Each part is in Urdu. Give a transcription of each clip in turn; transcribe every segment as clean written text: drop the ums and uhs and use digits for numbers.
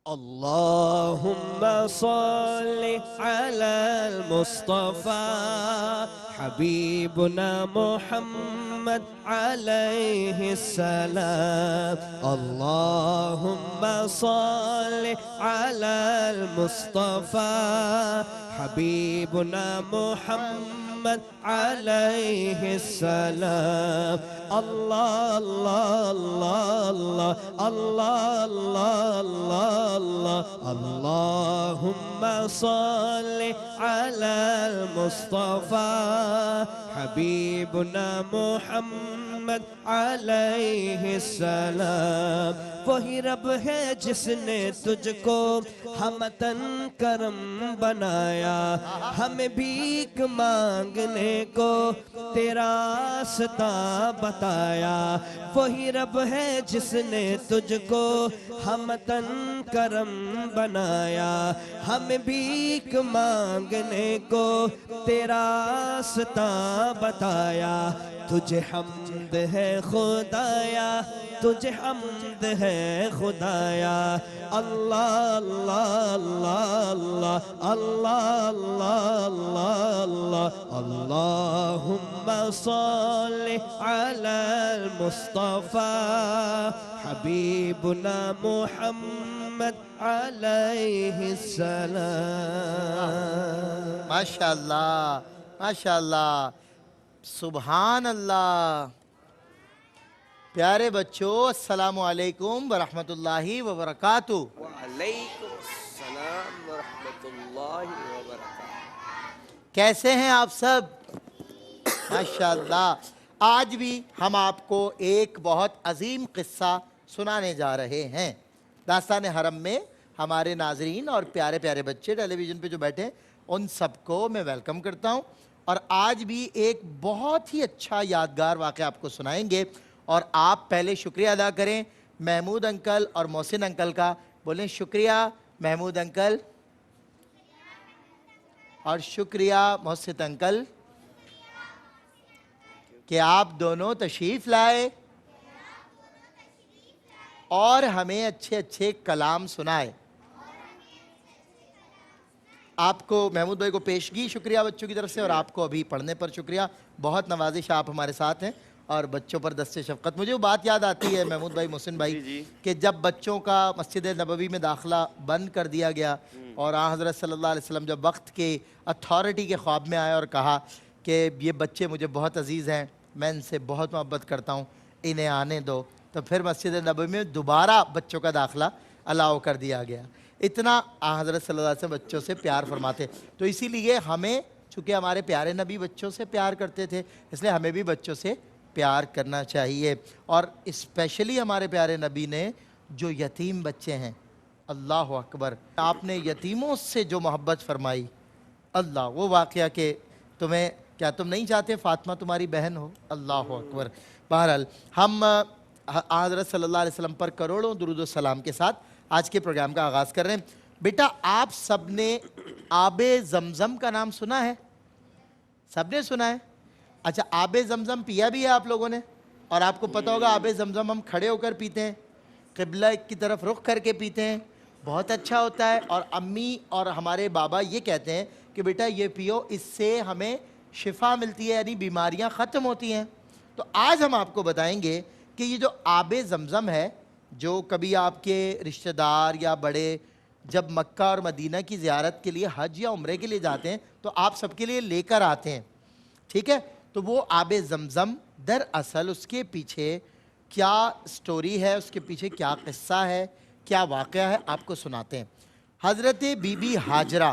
اللهم صل على المصطفى حبيبنا محمد عليه السلام. اللهم صل على المصطفى حبيبنا محمد عليه السلام. الله الله الله الله الله الله الله الله. اللهم صل على المصطفى حبيبنا محمد عليه السلام. وہی رب ہے جس نے تجھ کو ہمتن کرم بنایا، ہمیں بھیک مانگنے کو تیرا راستہ بتایا. وہی رب ہے جس نے تجھ کو ہمتن کرم بنایا، ہمیں بھیک مانگنے کو تیرا راستہ بتایا. تجھے حمد ہے خدایا، تجھے حمد ہے خدایا. اللہ اللہ اللہ اللہ اللہ اللہ اللہ. اللہم صل علی المصطفى حبیبنا محمد علیہ السلام. ماشاءاللہ ماشاءاللہ، سبحان اللہ. پیارے بچوں، السلام علیکم ورحمۃ اللہ وبرکاتہ. وعلیکم السلام ورحمۃ اللہ وبرکاتہ. کیسے ہیں آپ سب؟ ماشاءاللہ. آج بھی ہم آپ کو ایک بہت عظیم قصہ سنانے جا رہے ہیں. داستان حرم میں ہمارے ناظرین اور پیارے پیارے بچے ٹیلی ویژن پہ جو بیٹھے ہیں ان سب کو میں ویلکم کرتا ہوں. اور آج بھی ایک بہت ہی اچھا یادگار واقعہ آپ کو سنائیں گے. اور آپ پہلے شکریہ ادا کریں محمود انکل اور محسن انکل کا. بولیں شکریہ محمود انکل اور شکریہ محسن انکل کہ آپ دونوں تشریف لائے اور ہمیں اچھے اچھے کلام سنائے. آپ کو محمود بھائی کو پیشگی شکریہ بچوں کی طرف سے، اور آپ کو ابھی پڑھنے پر شکریہ. بہت نوازش آپ ہمارے ساتھ ہیں اور بچوں پر دست شفقت. مجھے وہ بات یاد آتی ہے محمود بھائی، محسن بھائی، کہ جب بچوں کا مسجد نبوی میں داخلہ بند کر دیا گیا اور آن حضرت صلی اللہ علیہ وسلم جب وقت کے اتھارٹی کے خواب میں آئے اور کہا کہ یہ بچے مجھے بہت عزیز ہیں، میں ان سے بہت محبت کرتا ہوں، انہیں آنے دو، تو پھر مسجد نبوی میں دوبارہ بچوں کا داخلہ الاؤ کر دیا گیا. اتنا آن حضرت صلی اللہ علیہ وسلم بچوں سے پیار فرماتے. تو اسی لیے ہمیں، چونکہ ہمارے پیارے نبی بچوں سے پیار کرتے تھے، اس لیے ہمیں بھی بچوں سے پیار کرنا چاہیے. اور اسپیشلی ہمارے پیارے نبی نے جو یتیم بچے ہیں، اللہ اکبر، آپ نے یتیموں سے جو محبت فرمائی، اللہ، وہ واقعہ کہ تمہیں، کیا تم نہیں چاہتے فاطمہ تمہاری بہن ہو؟ اللہ اکبر. بہرحال ہم حضرت صلی اللہ علیہ وسلم پر کروڑوں درود و سلام کے ساتھ آج کے پروگرام کا آغاز کر رہے ہیں. بیٹا آپ سب نے آب زمزم کا نام سنا ہے؟ سب نے سنا ہے؟ اچھا، آب زمزم پیا بھی ہے آپ لوگوں نے؟ اور آپ کو پتہ ہوگا آب زمزم ہم کھڑے ہو کر پیتے ہیں، قبلہ کی طرف رخ کر کے پیتے ہیں، بہت اچھا ہوتا ہے. اور امی اور ہمارے بابا یہ کہتے ہیں کہ بیٹا یہ پیو، اس سے ہمیں شفا ملتی ہے، یعنی بیماریاں ختم ہوتی ہیں. تو آج ہم آپ کو بتائیں گے کہ یہ جو آب زمزم ہے، جو کبھی آپ کے رشتہ دار یا بڑے جب مکہ اور مدینہ کی زیارت کے لیے حج یا عمرے کے لیے جاتے ہیں تو آپ سب کے لیے لے کر آتے ہیں، ٹھیک ہے؟ تو وہ آب زمزم دراصل اس کے پیچھے کیا سٹوری ہے، اس کے پیچھے کیا قصہ ہے، کیا واقعہ ہے، آپ کو سناتے ہیں. حضرت بی بی ہاجرہ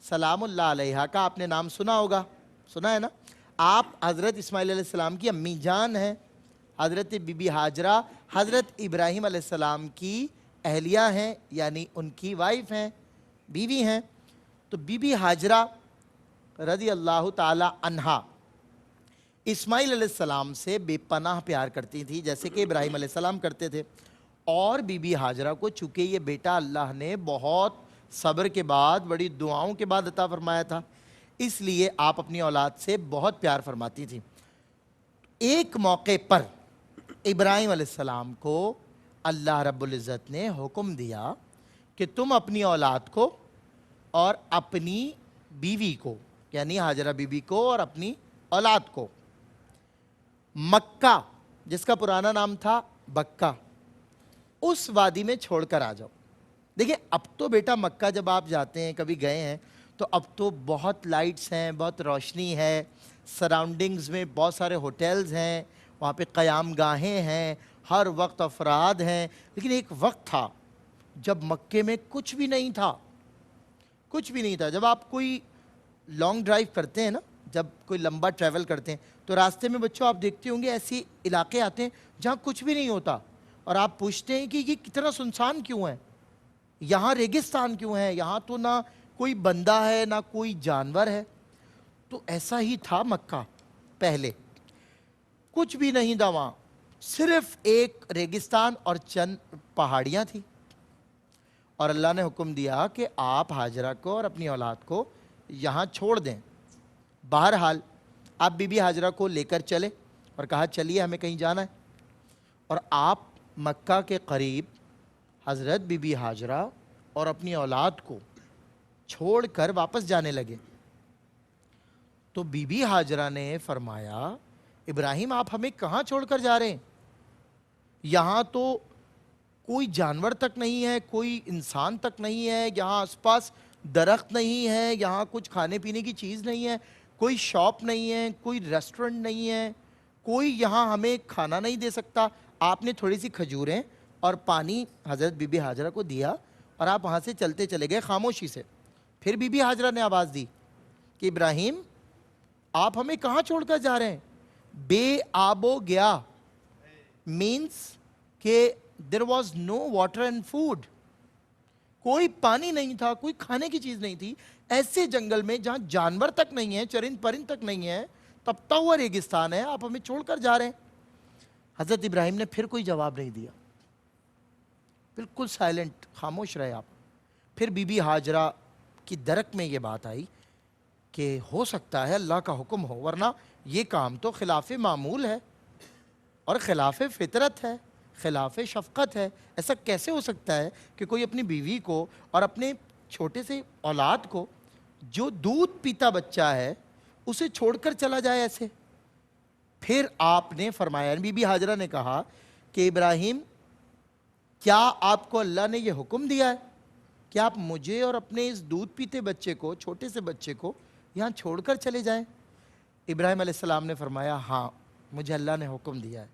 سلام اللہ علیہا کا آپ نے نام سنا ہوگا، سنا ہے نا؟ آپ حضرت اسماعیل علیہ السلام کی امی جان ہیں. حضرت بی بی ہاجرہ حضرت ابراہیم علیہ السلام کی اہلیہ ہیں، یعنی ان کی وائف ہیں، بیوی ہیں. تو بی بی ہاجرہ رضی اللہ تعالی عنہا اسماعیل علیہ السلام سے بے پناہ پیار کرتی تھی، جیسے کہ ابراہیم علیہ السلام کرتے تھے. اور بی بی ہاجرہ کو چونکہ یہ بیٹا اللہ نے بہت صبر کے بعد، بڑی دعاؤں کے بعد عطا فرمایا تھا، اس لیے آپ اپنی اولاد سے بہت پیار فرماتی تھی. ایک موقع پر ابراہیم علیہ السلام کو اللہ رب العزت نے حکم دیا کہ تم اپنی اولاد کو اور اپنی بیوی کو یعنی ہاجرہ بی بی کو اور اپنی اولاد کو مکہ جس کا پرانا نام تھا بکہ اس وادی میں چھوڑ کر آ جاؤ. دیکھیں اب تو بیٹا مکہ جب آپ جاتے ہیں کبھی گئے ہیں تو اب تو بہت لائٹس ہیں, بہت روشنی ہے, سراؤنڈنگز میں بہت سارے ہوٹلز ہیں, وہاں پہ قیام گاہیں ہیں, ہر وقت افراد ہیں. لیکن ایک وقت تھا جب مکے میں کچھ بھی نہیں تھا, کچھ بھی نہیں تھا. جب آپ کوئی لانگ ڈرائیو کرتے ہیں نا, جب کوئی لمبا ٹریول کرتے ہیں تو راستے میں بچوں آپ دیکھتے ہوں گے ایسی علاقے آتے ہیں جہاں کچھ بھی نہیں ہوتا, اور آپ پوچھتے ہیں کہ یہ کتنا سنسان کیوں ہے, یہاں ریگستان کیوں ہے, یہاں تو نہ کوئی بندہ ہے نہ کوئی جانور ہے. تو ایسا ہی تھا مکہ پہلے, کچھ بھی نہیں تھا وہاں, صرف ایک ریگستان اور چند پہاڑیاں تھیں. اور اللہ نے حکم دیا کہ آپ ہاجرہ کو اور اپنی اولاد کو یہاں چھوڑ دیں. بہرحال آپ بی بی ہاجرہ کو لے کر چلے اور کہا چلیے ہمیں کہیں جانا ہے, اور آپ مکہ کے قریب حضرت بی بی ہاجرہ اور اپنی اولاد کو چھوڑ کر واپس جانے لگے. تو بی بی ہاجرہ نے فرمایا ابراہیم آپ ہمیں کہاں چھوڑ کر جا رہے ہیں, یہاں تو کوئی جانور تک نہیں ہے, کوئی انسان تک نہیں ہے, یہاں آس پاس درخت نہیں ہے, یہاں کچھ کھانے پینے کی چیز نہیں ہے, کوئی شاپ نہیں ہے, کوئی ریسٹورنٹ نہیں ہے, کوئی یہاں ہمیں کھانا نہیں دے سکتا. آپ نے تھوڑی سی کھجوریں اور پانی حضرت بی بی ہاجرہ کو دیا اور آپ وہاں سے چلتے چلے گئے خاموشی سے. پھر بی بی ہاجرہ نے آواز دی کہ ابراہیم آپ ہمیں کہاں چھوڑ کر جا رہے ہیں, بے آب و گیا مینس کہ there was no water and food, کوئی پانی نہیں تھا, کوئی کھانے کی چیز نہیں تھی, ایسے جنگل میں جہاں جانور تک نہیں ہے, چرند پرند تک نہیں ہے, تپتا ہوا ریگستان ہے, آپ ہمیں چھوڑ کر جا رہے ہیں. حضرت ابراہیم نے پھر کوئی جواب نہیں دیا, بالکل سائلنٹ, خاموش رہے آپ. پھر بی بی ہاجرہ کی درک میں یہ بات آئی کہ ہو سکتا ہے اللہ کا حکم ہو, ورنہ یہ کام تو خلاف معمول ہے اور خلاف فطرت ہے, خلاف شفقت ہے. ایسا کیسے ہو سکتا ہے کہ کوئی اپنی بیوی کو اور اپنے چھوٹے سے اولاد کو جو دودھ پیتا بچہ ہے اسے چھوڑ کر چلا جائے ایسے. پھر آپ نے فرمایا, بی بی ہاجرہ نے کہا کہ ابراہیم کیا آپ کو اللہ نے یہ حکم دیا ہے کہ آپ مجھے اور اپنے اس دودھ پیتے بچے کو, چھوٹے سے بچے کو یہاں چھوڑ کر چلے جائیں؟ ابراہیم علیہ السلام نے فرمایا ہاں مجھے اللہ نے حکم دیا ہے.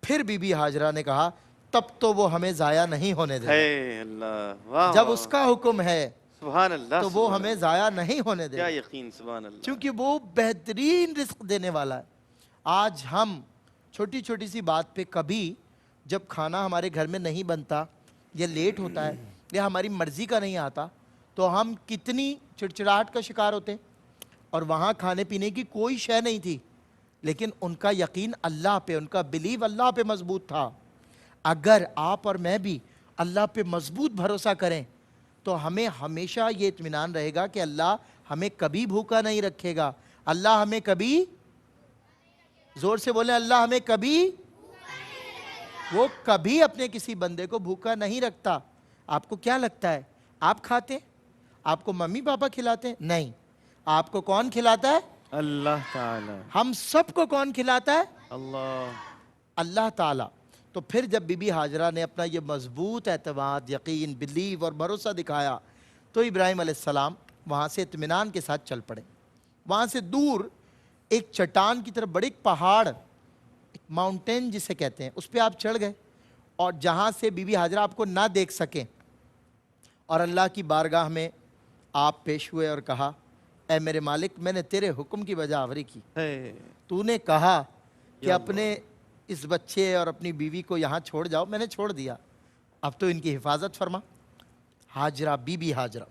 پھر بی بی ہاجرہ نے کہا تب تو وہ ہمیں ضائع نہیں ہونے دے ہے اللہ, واہ جب واہ، اس کا حکم ہے سبحان اللہ, تو وہ ہمیں ضائع نہیں ہونے دے کیا یقین, سبحان اللہ. کیونکہ وہ بہترین رزق دینے والا ہے. آج ہم چھوٹی چھوٹی سی بات پہ کبھی جب کھانا ہمارے گھر میں نہیں بنتا یا لیٹ ہوتا ہے یا ہماری مرضی کا نہیں آتا تو ہم کتنی چڑچڑاہٹ کا شکار ہوتے ہیں. اور وہاں کھانے پینے کی کوئی شے نہیں تھی, لیکن ان کا یقین اللہ پہ, ان کا بلیو اللہ پہ مضبوط تھا. اگر آپ اور میں بھی اللہ پہ مضبوط بھروسہ کریں تو ہمیں ہمیشہ یہ اطمینان رہے گا کہ اللہ ہمیں کبھی بھوکا نہیں رکھے گا, اللہ ہمیں کبھی, زور سے بولیں, اللہ ہمیں کبھی, وہ کبھی اپنے کسی بندے کو بھوکا نہیں رکھتا. آپ کو کیا لگتا ہے آپ کھاتے ہیں, آپ کو ممی پاپا کھلاتے ہیں؟ نہیں, آپ کو کون کھلاتا ہے؟ اللہ تعالی, ہم سب کو کون کھلاتا ہے؟ اللہ. اللہ تعالیٰ. تو پھر جب بی بی ہاجرہ نے اپنا یہ مضبوط اعتماد, یقین, بلیو اور بھروسہ دکھایا تو ابراہیم علیہ السلام وہاں سے اطمینان کے ساتھ چل پڑے. وہاں سے دور ایک چٹان کی طرف بڑے ایک پہاڑ, ایک ماؤنٹین جسے کہتے ہیں, اس پہ آپ چڑھ گئے اور جہاں سے بی بی ہاجرہ آپ کو نہ دیکھ سکیں, اور اللہ کی بارگاہ میں آپ پیش ہوئے اور کہا اے میرے مالک میں نے تیرے حکم کی بجا آوری کی, تو نے کہا کہ اپنے اس بچے اور اپنی بیوی کو یہاں چھوڑ جاؤ, میں نے چھوڑ دیا, اب تو ان کی حفاظت فرما. ہاجرہ, بی بی ہاجرہ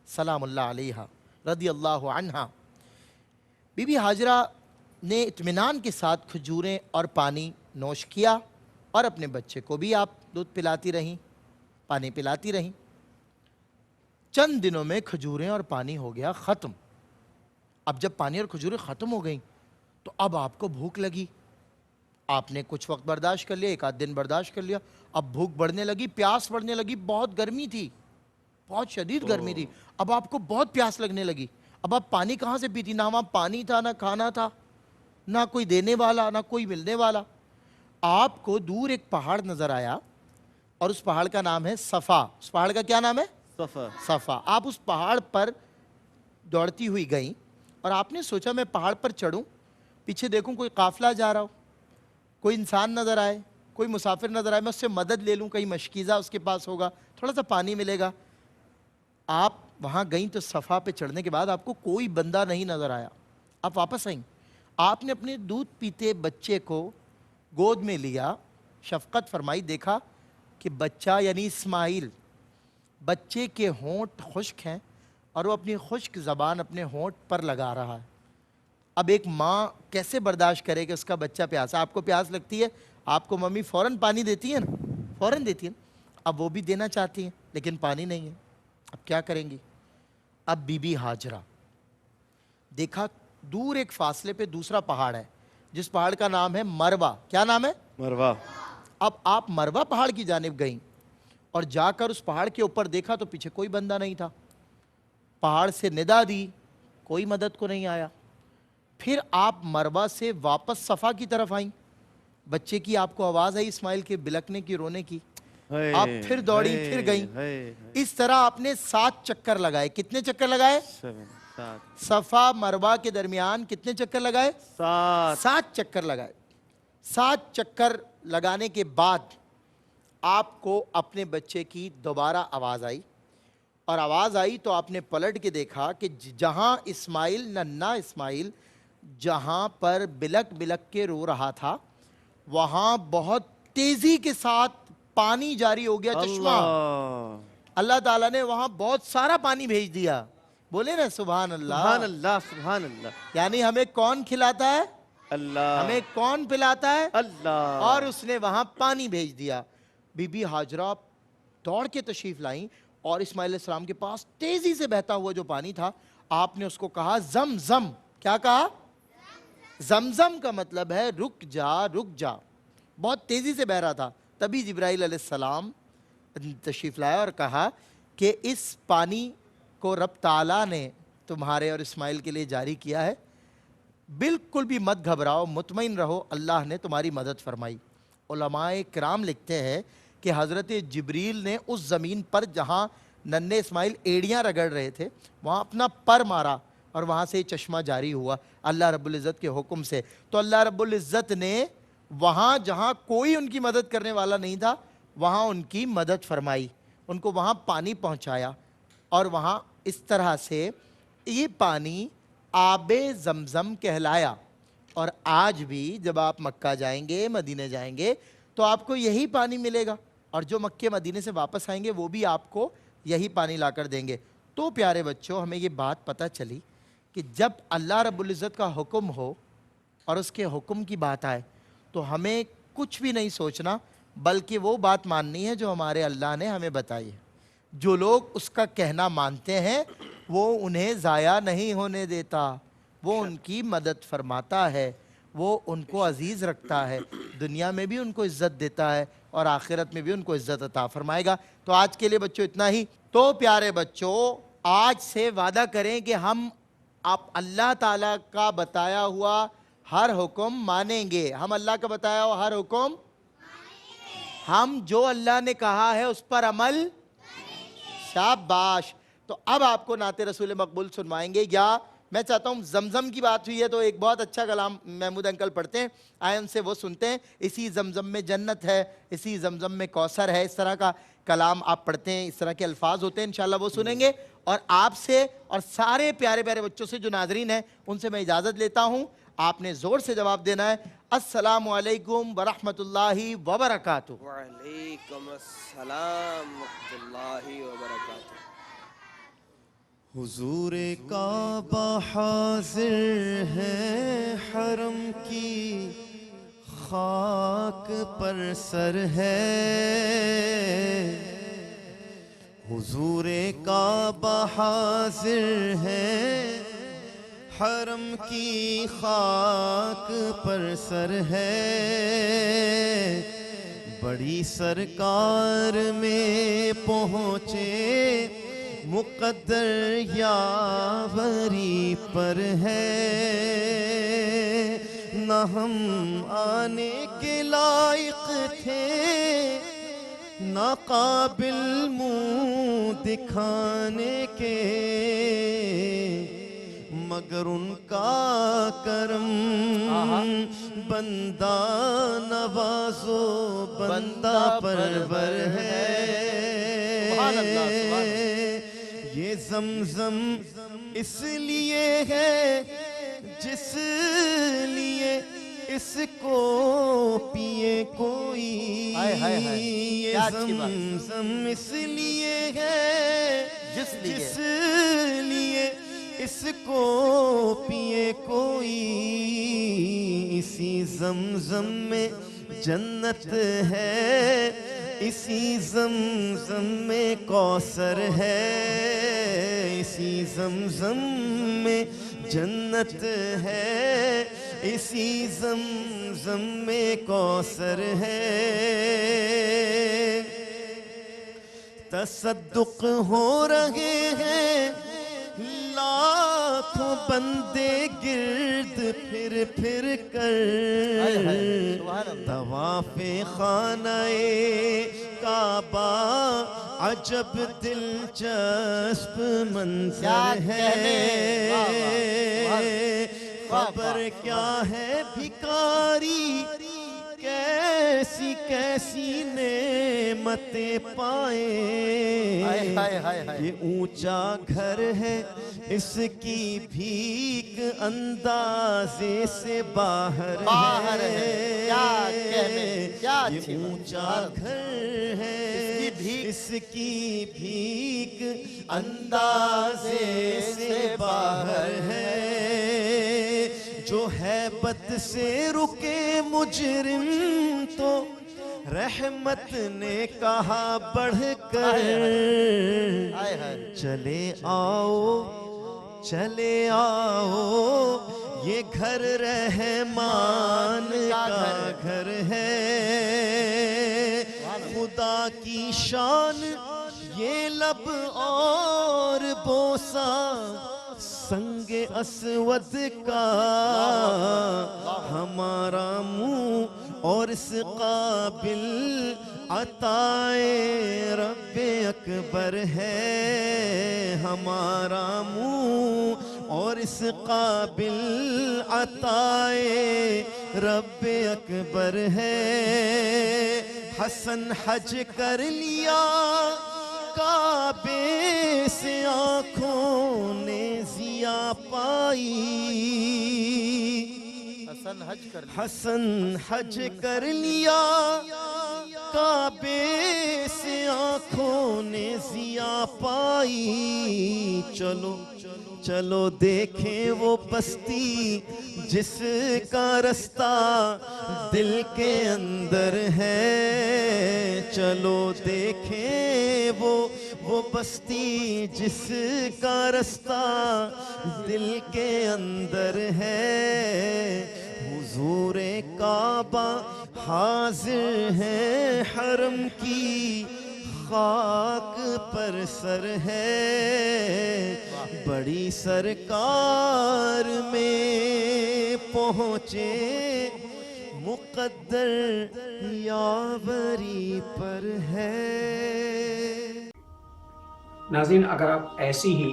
سلام اللہ علیہا رضی اللہ عنہا, بی بی ہاجرہ نے اطمینان کے ساتھ کھجوریں اور پانی نوش کیا اور اپنے بچے کو بھی آپ دودھ پلاتی رہیں, پانی پلاتی رہیں. چند دنوں میں کھجوریں اور پانی ہو گیا ختم. اب جب پانی اور کھجوریں ختم ہو گئیں تو اب آپ کو بھوک لگی. آپ نے کچھ وقت برداشت کر لیا, ایک آدھ دن برداشت کر لیا, اب بھوک بڑھنے لگی, پیاس بڑھنے لگی, بہت گرمی تھی. بہت شدید گرمی تھی. اب آپ کو بہت پیاس لگنے لگی. اب آپ پانی کہاں سے پیتی؟ نہ وہاں پانی تھا، نہ کھانا تھا، نہ کوئی دینے والا، نہ کوئی ملنے والا. آپ کو دور ایک پہاڑ نظر آیا اور اس پہاڑ کا نام ہے صفا. اس پہاڑ کا کیا نام ہے؟ صفا. صفا. آپ اس پہاڑ پر دوڑتی ہوئی گئیں اور آپ نے سوچا میں پہاڑ پر چڑھوں، پیچھے دیکھوں کوئی قافلہ جا رہا ہو، کوئی انسان نظر آئے، کوئی مسافر نظر آئے، میں اس سے مدد لے لوں، کہیں مشکیزہ اس کے پاس ہوگا، تھوڑا سا پانی ملے گا. آپ وہاں گئیں تو صفا پہ چڑھنے کے بعد آپ کو کوئی بندہ نہیں نظر آیا. آپ واپس آئیں. آپ نے اپنے دودھ پیتے بچے کو گود میں لیا، شفقت فرمائی، دیکھا کہ بچہ یعنی اسماعیل، بچے کے ہونٹ خشک ہیں اور وہ اپنی خشک زبان اپنے ہونٹ پر لگا رہا ہے. اب ایک ماں کیسے برداشت کرے کہ اس کا بچہ پیاسا؟ آپ کو پیاس لگتی ہے، آپ کو ممی فوراً پانی دیتی ہے نا، فوراً دیتی ہے نا. اب وہ بھی دینا چاہتی ہیں لیکن پانی نہیں ہے. اب کیا کریں گی؟ اب بی بی ہاجرہ دیکھا دور ایک فاصلے پہ دوسرا پہاڑ ہے جس پہاڑ کا نام ہے مروا. کیا نام ہے؟ مروا. اب آپ مروا پہاڑ کی جانب گئیں اور جا کر اس پہاڑ کے اوپر دیکھا تو پیچھے کوئی بندہ نہیں تھا. پہاڑ سے ندا دی، کوئی مدد کو نہیں آیا. پھر آپ مروا سے واپس صفا کی طرف آئیں، بچے کی آپ کو آواز آئی اسماعیل کے بلکنے کی، رونے کی. آپ پھر دوڑی، پھر گئیں. اس طرح آپ نے 7 چکر لگائے. کتنے چکر لگائے؟ 7. صفا مروا کے درمیان کتنے چکر لگائے؟ 7 چکر لگائے. 7 چکر لگانے کے بعد آپ کو اپنے بچے کی دوبارہ آواز آئی، اور آواز آئی تو آپ نے پلٹ کے دیکھا کہ جہاں اسماعیل، ننھا اسماعیل جہاں پر بلک بلک کے رو رہا تھا، وہاں بہت تیزی کے ساتھ پانی جاری ہو گیا، چشمہ. اللہ تعالیٰ نے وہاں بہت سارا پانی بھیج دیا. بولے نا سبحان اللہ. سبحان اللہ. سبحان اللہ. یعنی ہمیں کون کھلاتا ہے؟ اللہ. ہمیں کون پلاتا ہے؟ اللہ. اور اس نے وہاں پانی بھیج دیا. بی بی ہاجرہ دوڑ کے تشریف لائیں اور اسماعیل علیہ السلام کے پاس تیزی سے بہتا ہوا جو پانی تھا، آپ نے اس کو کہا زم زم. کیا کہا؟ زمزم کا مطلب ہے رک جا، رک جا. بہت تیزی سے بہ رہا تھا. تبھی جبرائیل علیہ السلام تشریف لایا اور کہا کہ اس پانی کو رب تعالیٰ نے تمہارے اور اسماعیل کے لیے جاری کیا ہے، بالکل بھی مت گھبراؤ، مطمئن رہو، اللہ نے تمہاری مدد فرمائی. علماء کرام لکھتے ہیں کہ حضرت جبریل نے اس زمین پر جہاں ننھے اسماعیل ایڑیاں رگڑ رہے تھے وہاں اپنا پر مارا اور وہاں سے چشمہ جاری ہوا اللہ رب العزت کے حکم سے. تو اللہ رب العزت نے وہاں جہاں کوئی ان کی مدد کرنے والا نہیں تھا وہاں ان کی مدد فرمائی، ان کو وہاں پانی پہنچایا، اور وہاں اس طرح سے یہ پانی آب زمزم کہلایا. اور آج بھی جب آپ مکہ جائیں گے، مدینے جائیں گے تو آپ کو یہی پانی ملے گا، اور جو مکے مدینے سے واپس آئیں گے وہ بھی آپ کو یہی پانی لا کر دیں گے. تو پیارے بچوں، ہمیں یہ بات پتہ چلی کہ جب اللہ رب العزت کا حکم ہو اور اس کے حکم کی بات آئے تو ہمیں کچھ بھی نہیں سوچنا، بلکہ وہ بات ماننی ہے جو ہمارے اللہ نے ہمیں بتائی ہے. جو لوگ اس کا کہنا مانتے ہیں وہ انہیں ضائع نہیں ہونے دیتا، وہ ان کی مدد فرماتا ہے، وہ ان کو عزیز رکھتا ہے، دنیا میں بھی ان کو عزت دیتا ہے اور آخرت میں بھی ان کو عزت عطا فرمائے گا. تو آج کے لیے بچوں اتنا ہی. تو پیارے بچوں، آج سے وعدہ کریں کہ ہم آپ اللہ تعالیٰ کا بتایا ہوا ہر حکم مانیں گے. ہم اللہ کا بتایا ہوا ہر حکم ہم جو اللہ نے کہا ہے اس پر عمل. شاباش. تو اب آپ کو نعت رسول مقبول سنوائیں گے، یا میں چاہتا ہوں زمزم کی بات ہوئی ہے تو ایک بہت اچھا کلام محمود انکل پڑھتے ہیں، آئے ان سے وہ سنتے ہیں. اسی زمزم میں جنت ہے، اسی زمزم میں کوثر ہے، اس طرح کا کلام آپ پڑھتے ہیں، اس طرح کے الفاظ ہوتے ہیں، انشاءاللہ وہ سنیں گے. اور آپ سے اور سارے پیارے پیارے بچوں سے جو ناظرین ہیں ان سے میں اجازت لیتا ہوں. آپ نے زور سے جواب دینا ہے. السلام علیکم ورحمۃ اللہ وبرکاتہ. وعلیکم السلام ورحمۃ اللہ وبرکاتہ. حضور کعبہ حاضر ہے، حرم کی خاک پر سر ہے. حضور کعبہ حاضر ہے، حرم کی خاک پر سر ہے. بڑی سرکار میں پہنچے مقدر یاوری پر ہے، نہ ہم آنے کے لائق تھے نہ قابل منہ دکھانے کے، مگر ان کا کرم بندہ نوازو بندہ پرور ہے۔ یہ زمزم اس لیے ہے جس لیے اس کو پیے کوئی، یہ زمزم اس لیے ہے جس لیے اس کو پیے کوئی، اسی زمزم میں جنت ہے، اسی زمزم میں کوثر ہے، اسی زمزم میں جنت ہے، اسی زمزم میں کوثر ہے۔ تصدق ہو رہے ہیں لاکھوں بندے گرد پھر پھر کر، طواف خانہ کعبہ عجب دلچسپ منظر ہے، خبر کیا ہے بھکاری کیسی کیسی نعمتیں پائے، یہ اونچا گھر ہے اس کی بھیک اندازے سے باہر ہے، یہ اونچا گھر ہے اس کی بھیک اندازے سے باہر ہے، جو ہیبت سے رکے مجرم تو رحمت نے کہا بڑھ کر، چلے آؤ چلے آؤ یہ گھر رحمان کا گھر ہے، خدا کی شان یہ لب اور بوسہ سنگ اسود کا، ہمارا منہ اور اس قابل عطائے رب اکبر ہے، ہمارا منہ اور اس قابل عطائے رب اکبر ہے۔ حسن حج کر لیا کعبے سے آنکھوں نے ضیا پائی، حسن حج کر لیا کعبے سے آنکھوں نے ضیا پائی، چلو چلو دیکھیں وہ بستی جس کا رستہ دل کے اندر ہے، چلو دیکھیں وہ بستی جس کا رستہ دل کے اندر ہے، حضور کعبہ حاضر ہے حرم کی خاک پر سر ہے، بڑی سرکار میں پہنچے مقدر یاوری پر ہے۔ ناظرین، اگر آپ ایسی ہی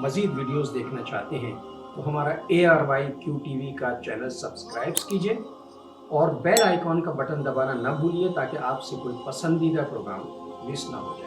مزید ویڈیوز دیکھنا چاہتے ہیں تو ہمارا ARYQTV کا چینل سبسکرائب کیجئے اور بیل آئیکن کا بٹن دبانا نہ بھولیے تاکہ آپ سے کوئی پسندیدہ پروگرام مس نہ ہو جائے۔